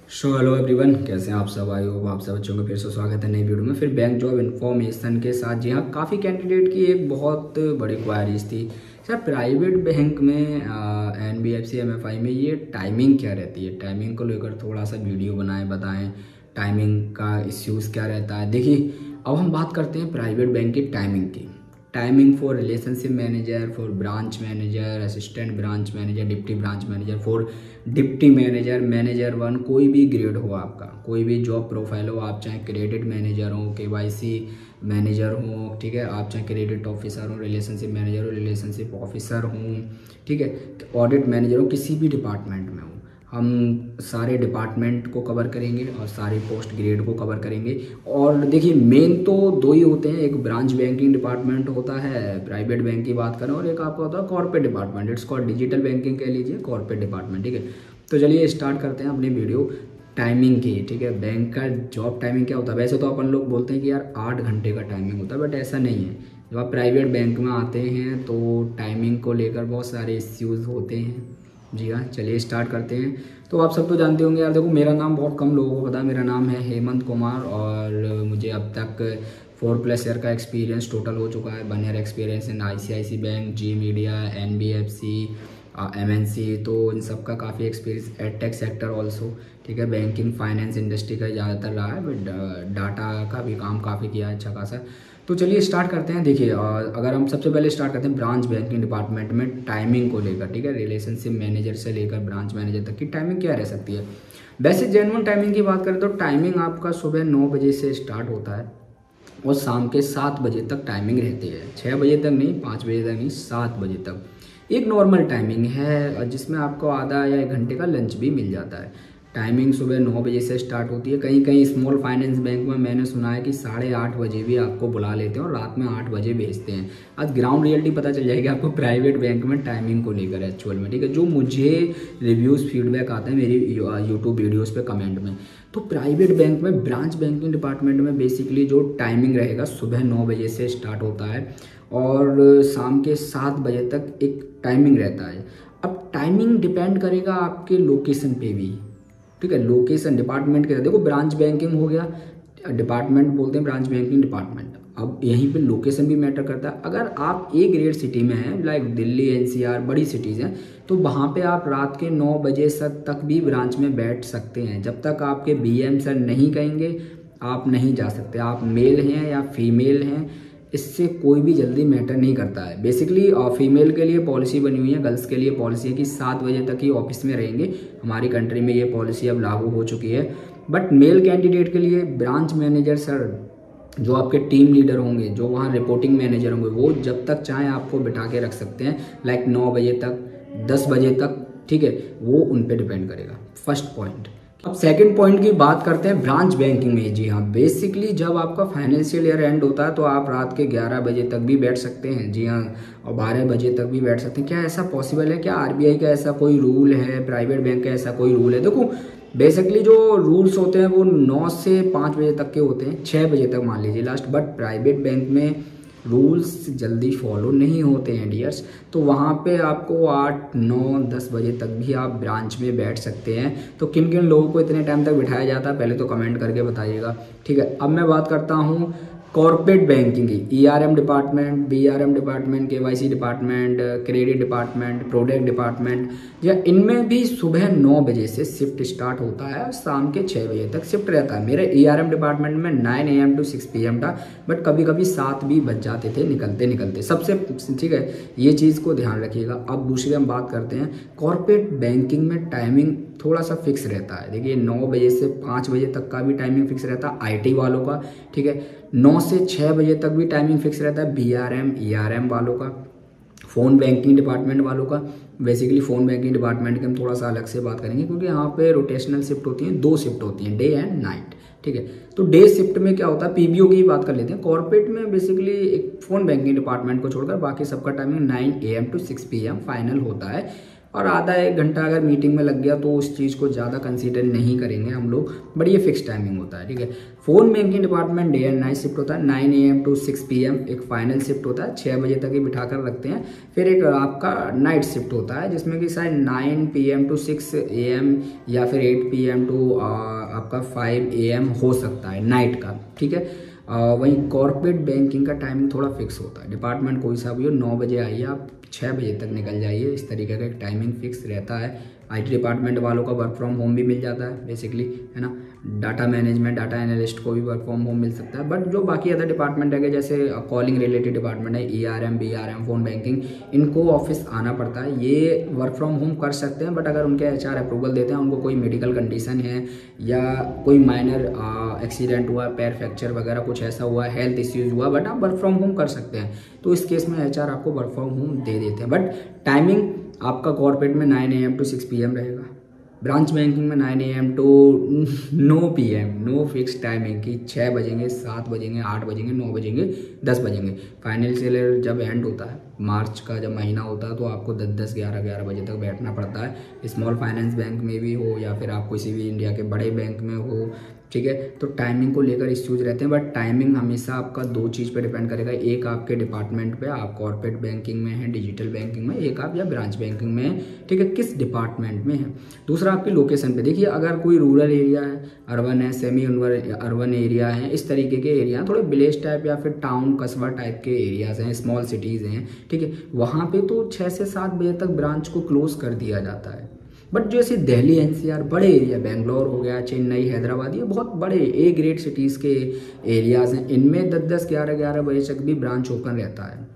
Hello everyone, कैसे हैं आप सब। आई होप आप सब अच्छे होंगे। फिर से स्वागत है नई वीडियो में, फिर बैंक जॉब इन्फॉर्मेशन के साथ। जी हाँ, काफ़ी कैंडिडेट की एक बहुत बड़ी क्वारीज थी सर, प्राइवेट बैंक में NBFC MFI में ये टाइमिंग क्या रहती है। टाइमिंग को लेकर थोड़ा सा वीडियो बनाएं, बताएं टाइमिंग का इश्यूज़ क्या रहता है। देखिए, अब हम बात करते हैं प्राइवेट बैंक की टाइमिंग की। Timing for relationship manager, for branch manager, assistant branch manager, deputy branch manager, for deputy manager, manager 1, कोई भी ग्रेड हो आपका, कोई भी जॉब प्रोफाइल हो, आप चाहे क्रेडिट मैनेजर हो, KYC मैनेजर हो, ठीक है, आप चाहे क्रेडिट ऑफिसर हो, रिलेशनशिप मैनेजर हो, रिलेशनशिप ऑफिसर हो, ठीक है, ऑडिट मैनेजर हो, किसी भी डिपार्टमेंट में हो, हम सारे डिपार्टमेंट को कवर करेंगे और सारी पोस्ट ग्रेड को कवर करेंगे। और देखिए, मेन तो दो ही होते हैं, एक ब्रांच बैंकिंग डिपार्टमेंट होता है प्राइवेट बैंक की बात करें, और एक आपका होता है corporate department. It's called digital banking कह लीजिए, कॉर्पोरेट डिपार्टमेंट, ठीक है। तो चलिए स्टार्ट करते हैं अपनी वीडियो टाइमिंग की, ठीक है। बैंक का जॉब टाइमिंग क्या होता है। वैसे तो अपन लोग बोलते हैं कि यार 8 घंटे का टाइमिंग होता है, बट ऐसा नहीं है। जब आप प्राइवेट बैंक में आते हैं तो टाइमिंग को लेकर बहुत सारे इश्यूज़ होते हैं। जी हाँ, चलिए स्टार्ट करते हैं। तो आप सब तो जानते होंगे यार, देखो मेरा नाम बहुत कम लोगों को पता है। मेरा नाम है हेमंत कुमार और मुझे अब तक 4+ ईयर का एक्सपीरियंस टोटल हो चुका है। 1 year experience in ICICI bank, Zee media, NBFC, MNC, तो इन सब का काफ़ी एक्सपीरियंस। एडटेक सेक्टर ऑल्सो, ठीक है। बैंकिंग फाइनेंस इंडस्ट्री का ज़्यादातर रहा है, बट डाटा का भी काम काफ़ी किया है अच्छा खासा। तो चलिए स्टार्ट करते हैं। देखिए, अगर हम सबसे पहले स्टार्ट करते हैं ब्रांच बैंकिंग डिपार्टमेंट में टाइमिंग को लेकर, ठीक है। रिलेशनशिप मैनेजर से लेकर ब्रांच मैनेजर तक की टाइमिंग क्या रह सकती है। वैसे जेन्युइन टाइमिंग की बात करें तो टाइमिंग आपका सुबह 9 बजे से स्टार्ट होता है और शाम के 7 बजे तक टाइमिंग रहती है। 6 बजे तक नहीं, 5 बजे तक नहीं, 7 बजे तक एक नॉर्मल टाइमिंग है, जिसमें आपको आधा या 1 घंटे का लंच भी मिल जाता है। टाइमिंग सुबह 9 बजे से स्टार्ट होती है। कहीं कहीं स्मॉल फाइनेंस बैंक में मैंने सुना है कि 8:30 बजे भी आपको बुला लेते हैं और रात में 8 बजे भेजते हैं। आज ग्राउंड रियलिटी पता चल जाएगी आपको प्राइवेट बैंक में टाइमिंग को लेकर एक्चुअल में, ठीक है। जो मुझे रिव्यूज़ फीडबैक आते हैं मेरी यूट्यूब वीडियोज़ पे कमेंट में, तो प्राइवेट बैंक में ब्रांच बैंकिंग डिपार्टमेंट में बेसिकली जो टाइमिंग रहेगा सुबह 9 बजे से स्टार्ट होता है और शाम के 7 बजे तक एक टाइमिंग रहता है। अब टाइमिंग डिपेंड करेगा आपके लोकेशन पे भी, ठीक है। लोकेशन डिपार्टमेंट के, देखो ब्रांच बैंकिंग हो गया, डिपार्टमेंट बोलते हैं ब्रांच बैंकिंग डिपार्टमेंट। अब यहीं पे लोकेशन भी मैटर करता है। अगर आप A ग्रेड सिटी में हैं, लाइक दिल्ली, NCR, बड़ी सिटीज़ हैं, तो वहाँ पे आप रात के 9 बजे तक भी ब्रांच में बैठ सकते हैं। जब तक आपके BM सर नहीं कहेंगे आप नहीं जा सकते। आप मेल हैं या फीमेल हैं, इससे कोई भी जल्दी मैटर नहीं करता है। बेसिकली फीमेल के लिए पॉलिसी बनी हुई है, गर्ल्स के लिए पॉलिसी है कि 7 बजे तक ही ऑफिस में रहेंगे। हमारी कंट्री में ये पॉलिसी अब लागू हो चुकी है। बट मेल कैंडिडेट के लिए ब्रांच मैनेजर सर, जो आपके टीम लीडर होंगे, जो वहाँ रिपोर्टिंग मैनेजर होंगे, वो जब तक चाहें आपको बिठा के रख सकते हैं, लाइक 9 बजे तक, 10 बजे तक, ठीक है। वो उन पे डिपेंड करेगा। First point. अब सेकंड पॉइंट की बात करते हैं ब्रांच बैंकिंग में। जी हाँ, बेसिकली जब आपका फाइनेंशियल ईयर एंड होता है तो आप रात के 11 बजे तक भी बैठ सकते हैं। जी हाँ, और 12 बजे तक भी बैठ सकते हैं। क्या ऐसा पॉसिबल है? क्या RBI का ऐसा कोई रूल है, प्राइवेट बैंक का ऐसा कोई रूल है? देखो बेसिकली जो रूल्स होते हैं वो 9 से 5 बजे तक के होते हैं, 6 बजे तक मान लीजिए लास्ट। बट प्राइवेट बैंक में रूल्स जल्दी फॉलो नहीं होते हैं डियर्स, तो वहाँ पे आपको 8, 9, 10 बजे तक भी आप ब्रांच में बैठ सकते हैं। तो किन किन लोगों को इतने टाइम तक बिठाया जाता है पहले तो कमेंट करके बताइएगा, ठीक है। अब मैं बात करता हूँ कॉर्पोरेट बैंकिंग की। ERM department, BRM department, KYC department, credit department, product department, या इनमें भी सुबह 9 बजे से शिफ्ट स्टार्ट होता है और शाम के 6 बजे तक शिफ्ट रहता है। मेरे ERM डिपार्टमेंट में 9 AM to 6 PM था, बट कभी कभी 7 भी बज जाते थे निकलते निकलते सबसे, ठीक है। ये चीज़ को ध्यान रखिएगा। अब दूसरी हम बात करते हैं कॉर्पोरेट बैंकिंग में टाइमिंग थोड़ा सा फिक्स रहता है। देखिए 9 बजे से 5 बजे तक का भी टाइमिंग फिक्स रहता है IT वालों का, ठीक है। 9 से 6 बजे तक भी टाइमिंग फिक्स रहता है BRM, ERM वालों का, फ़ोन बैंकिंग डिपार्टमेंट वालों का। बेसिकली फ़ोन बैंकिंग डिपार्टमेंट की हम थोड़ा सा अलग से बात करेंगे, क्योंकि यहाँ पे रोटेशनल शिफ्ट होती हैं, 2 शिफ्ट होती हैं, डे एंड नाइट, ठीक है। तो डे शिफ्ट में क्या होता है, PBO की बात कर लेते हैं। कॉर्पोरेट में बेसिकली एक फ़ोन बैंकिंग डिपार्टमेंट को छोड़कर बाकी सबका timing 9 AM to 6 PM final होता है। और आधा एक घंटा अगर मीटिंग में लग गया तो उस चीज़ को ज़्यादा कंसीडर नहीं करेंगे हम लोग, बट ये फिक्स टाइमिंग होता है, ठीक है। Phone banking department day and night shift होता है, 9 AM to 6 PM एक फाइनल शिफ्ट होता है, 6 बजे तक ही बिठा कर रखते हैं। फिर एक आपका नाइट शिफ्ट होता है जिसमें कि शायद 9 PM to 6 AM या फिर 8 PM to आपका 5 AM हो सकता है नाइट का, ठीक है। वहीं कॉर्पोरेट बैंकिंग का टाइमिंग थोड़ा फिक्स होता है, डिपार्टमेंट कोई सा भी हो, 9 बजे आइए आप, 6 बजे तक निकल जाइए, इस तरीके का एक टाइमिंग फिक्स रहता है। IT डिपार्टमेंट वालों का वर्क फ्रॉम होम भी मिल जाता है बेसिकली, है ना। डाटा मैनेजमेंट, डाटा एनालिस्ट को भी वर्क फ्रॉम होम मिल सकता है, बट जो बाकी अदर डिपार्टमेंट है जैसे कॉलिंग रिलेटेड डिपार्टमेंट है, ERM BRM फ़ोन बैंकिंग, इनको ऑफिस आना पड़ता है। ये वर्क फ्रॉम होम कर सकते हैं, बट अगर उनके HR अप्रूवल देते हैं, उनको कोई मेडिकल कंडीशन है या कोई माइनर एक्सीडेंट हुआ, पैर फ्रैक्चर वगैरह कुछ ऐसा हुआ, हेल्थ इश्यूज़ हुआ, बट आप वर्क फ्रॉम होम कर सकते हैं, तो इस केस में HR आपको वर्क फ्रॉम होम दे देते हैं। बट टाइमिंग आपका कॉर्पोरेट में 9 AM to 6 PM रहेगा, ब्रांच बैंकिंग में 9 AM to 9 PM, no fix timing कि 6 बजेंगे, 7 बजेंगे, 8 बजेंगे, 9 बजेंगे, 10 बजेंगे। फाइनेंशियल ईयर जब एंड होता है, मार्च का जब महीना होता है, तो आपको 10-10, 11-11 बजे तक बैठना पड़ता है। स्मॉल फाइनेंस बैंक में भी हो या फिर आप किसी भी इंडिया के बड़े बैंक में हो, ठीक है, तो टाइमिंग को लेकर इश्यूज रहते हैं। बट टाइमिंग हमेशा आपका 2 चीज़ पे डिपेंड करेगा, एक आपके डिपार्टमेंट पे, आप कॉर्पोरेट बैंकिंग में हैं, डिजिटल बैंकिंग में, एक आप या ब्रांच बैंकिंग में हैं, ठीक है, किस डिपार्टमेंट में है। दूसरा आपकी लोकेशन पे, देखिए अगर कोई रूरल एरिया है, अर्बन है, सेमी अर्बन एरिया है, इस तरीके के एरिया थोड़े विलेज टाइप या फिर टाउन कस्बा टाइप के एरियाज हैं, स्मॉल सिटीज़ हैं, ठीक है, वहाँ पे तो 6 से 7 बजे तक ब्रांच को क्लोज कर दिया जाता है। बट जैसे दिल्ली NCR बड़े एरिया, बेंगलोर हो गया, चेन्नई, हैदराबाद, ये बहुत बड़े A ग्रेड सिटीज़ के एरियाज़ हैं, इनमें 10-10, 11-11 बजे तक भी ब्रांच ओपन रहता है,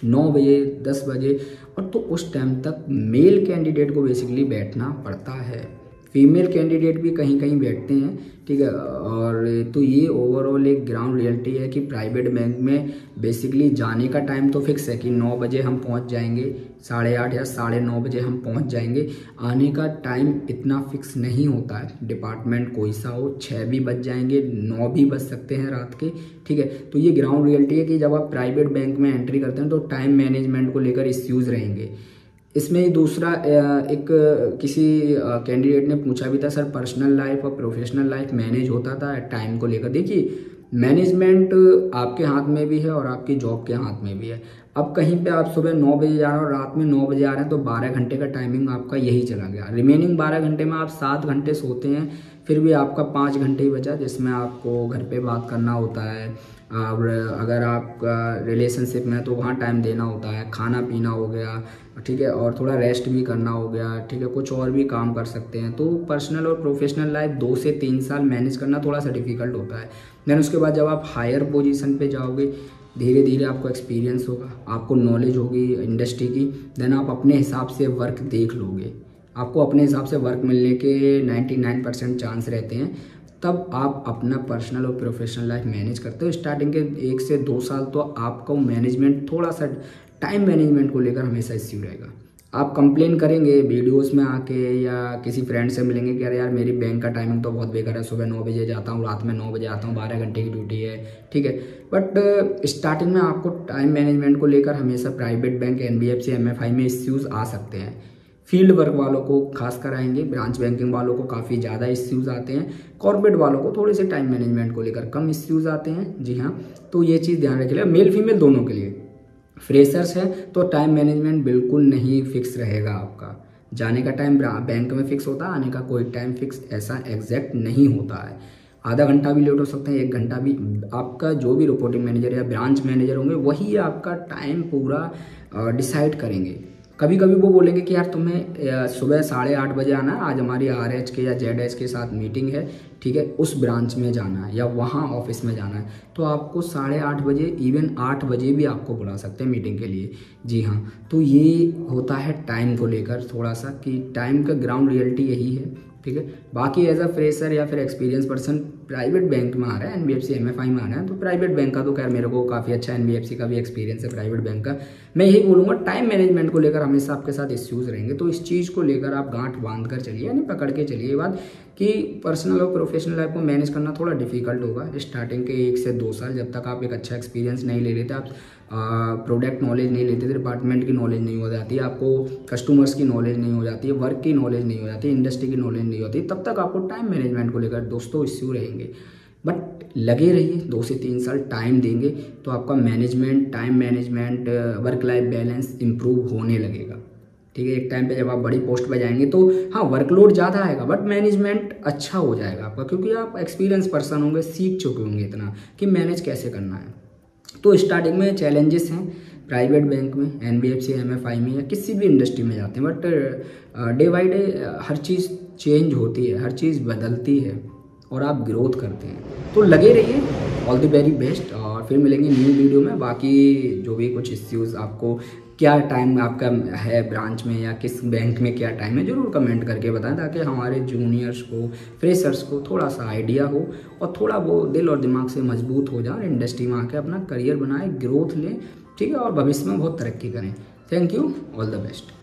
9 बजे, 10 बजे, और तो उस टाइम तक मेल कैंडिडेट को बेसिकली बैठना पड़ता है। फीमेल कैंडिडेट भी कहीं कहीं बैठते हैं, ठीक है। और तो ये ओवरऑल एक ग्राउंड रियलिटी है कि प्राइवेट बैंक में बेसिकली जाने का टाइम तो फिक्स है कि 9 बजे हम पहुंच जाएंगे, 8:30 या 9:30 बजे हम पहुंच जाएंगे। आने का टाइम इतना फिक्स नहीं होता है, डिपार्टमेंट कोई सा हो, 6 भी बज जाएंगे, 9 भी बज सकते हैं रात के, ठीक है। तो ये ग्राउंड रियलिटी है कि जब आप प्राइवेट बैंक में एंट्री करते हैं तो टाइम मैनेजमेंट को लेकर इश्यूज़ रहेंगे। इसमें दूसरा एक किसी कैंडिडेट ने पूछा भी था, सर पर्सनल लाइफ और प्रोफेशनल लाइफ मैनेज होता था टाइम को लेकर। देखिए मैनेजमेंट आपके हाथ में भी है और आपकी जॉब के हाथ में भी है। अब कहीं पे आप सुबह 9 बजे जा रहे हो और रात में 9 बजे आ रहे हैं, तो 12 घंटे का टाइमिंग आपका यही चला गया। रिमेनिंग 12 घंटे में आप 7 घंटे सोते हैं, फिर भी आपका 5 घंटे ही बचा जिसमें आपको घर पे बात करना होता है, और अगर आपका रिलेशनशिप में तो वहाँ टाइम देना होता है, खाना पीना हो गया, ठीक है, और थोड़ा रेस्ट भी करना हो गया, ठीक है, कुछ और भी काम कर सकते हैं। तो पर्सनल और प्रोफेशनल लाइफ 2 से 3 साल मैनेज करना थोड़ा सा डिफिकल्ट होता है। देन उसके बाद जब आप हायर पोजीशन पे जाओगे, धीरे धीरे आपको एक्सपीरियंस होगा, आपको नॉलेज होगी इंडस्ट्री की, देन आप अपने हिसाब से वर्क देख लोगे। आपको अपने हिसाब से वर्क मिलने के 99% चांस रहते हैं, तब आप अपना पर्सनल और प्रोफेशनल लाइफ मैनेज करते हो। स्टार्टिंग के 1 से 2 साल तो आपको मैनेजमेंट, थोड़ा सा टाइम मैनेजमेंट को लेकर हमेशा इश्यू रहेगा। आप कंप्लेन करेंगे वीडियोस में आके या किसी फ्रेंड से मिलेंगे कि अरे यार मेरी बैंक का टाइमिंग तो बहुत बेकार है, सुबह 9 बजे जाता हूँ, रात में 9 बजे आता हूँ, 12 घंटे की ड्यूटी है, ठीक है। बट स्टार्टिंग में आपको टाइम मैनेजमेंट को लेकर हमेशा प्राइवेट बैंक, NBFC, MFI में इश्यूज़ आ सकते हैं। फील्ड वर्क वालों को खास कर आएंगे, ब्रांच बैंकिंग वालों को काफ़ी ज़्यादा इश्यूज़ आते हैं, कॉर्पोरेट वालों को थोड़े से टाइम मैनेजमेंट को लेकर कम इश्यूज़ आते हैं। जी हाँ, तो ये चीज़ ध्यान रखिएगा, मेल फीमेल दोनों के लिए। फ्रेशर्स है तो टाइम मैनेजमेंट बिल्कुल नहीं फिक्स रहेगा आपका, जाने का टाइम बैंक में फिक्स होता है, आने का कोई टाइम फिक्स ऐसा एग्जैक्ट नहीं होता है। आधा घंटा भी लेट हो सकते हैं, 1 घंटा भी। आपका जो भी रिपोर्टिंग मैनेजर या ब्रांच मैनेजर होंगे वही आपका टाइम पूरा डिसाइड करेंगे। कभी कभी वो बोलेंगे कि यार तुम्हें सुबह 8:30 बजे आना है, आज हमारी RH के या ZH के साथ मीटिंग है, ठीक है, उस ब्रांच में जाना है या वहाँ ऑफिस में जाना है, तो आपको 8:30 बजे, इवन 8 बजे भी आपको बुला सकते हैं मीटिंग के लिए। जी हाँ, तो ये होता है टाइम को लेकर थोड़ा सा कि टाइम का ग्राउंड रियलिटी यही है, ठीक है। बाकी एज अ फ्रेशर या फिर एक्सपीरियंस पर्सन प्राइवेट बैंक में आ रहा है, NBFC, MFI में आ रहा है, तो प्राइवेट बैंक का तो खैर मेरे को काफ़ी अच्छा NBFC का भी एक्सपीरियंस है, प्राइवेट बैंक का। मैं यही बोलूँगा, टाइम मैनेजमेंट को लेकर हमेशा आपके साथ इश्यूज़ रहेंगे, तो इस चीज़ को लेकर आप गांठ बांध कर चलिए, यानी पकड़ के चलिए ये बात कि पर्सनल और प्रोफेशनल लाइफ को मैनेज करना थोड़ा डिफिकल्ट होगा स्टार्टिंग के 1 से 2 साल, जब तक आप एक अच्छा एक्सपीरियंस नहीं ले लेते, आप प्रोडक्ट नॉलेज नहीं लेते, डिपार्टमेंट की नॉलेज नहीं हो जाती, आपको कस्टमर्स की नॉलेज नहीं हो जाती है, वर्क की नॉलेज नहीं हो जाती, इंडस्ट्री की नॉलेज नहीं होती, तब तक आपको टाइम मैनेजमेंट को लेकर दोस्तों इश्यू रहेंगे। बट लगे रहिए, 2 से 3 साल टाइम देंगे तो आपका management, time management, work life balance improve होने लगेगा। ठीक है, एक टाइम पे जब आप बड़ी पोस्ट पे जाएंगे तो हाँ वर्कलोड ज़्यादा आएगा, बट मैनेजमेंट अच्छा हो जाएगा आपका, क्योंकि आप एक्सपीरियंस पर्सन होंगे, सीख चुके होंगे इतना कि मैनेज कैसे करना है। तो स्टार्टिंग में चैलेंजेस हैं प्राइवेट बैंक में, NBFC, MFI में या किसी भी इंडस्ट्री में जाते हैं, but day by day her cheese change होती है, हर चीज़ बदलती है और आप ग्रोथ करते हैं। तो लगे रहिए, ऑल द वेरी बेस्ट, और फिर मिलेंगे न्यू वीडियो में। बाकी जो भी कुछ इश्यूज़, आपको क्या टाइम आपका है ब्रांच में या किस बैंक में क्या टाइम है, ज़रूर कमेंट करके बताएं, ताकि हमारे जूनियर्स को, फ्रेशर्स को थोड़ा सा आइडिया हो और थोड़ा वो दिल और दिमाग से मजबूत हो जाए, इंडस्ट्री में आके अपना करियर बनाए, ग्रोथ लें, ठीक है, और भविष्य में बहुत तरक्की करें। Thank you, all the best.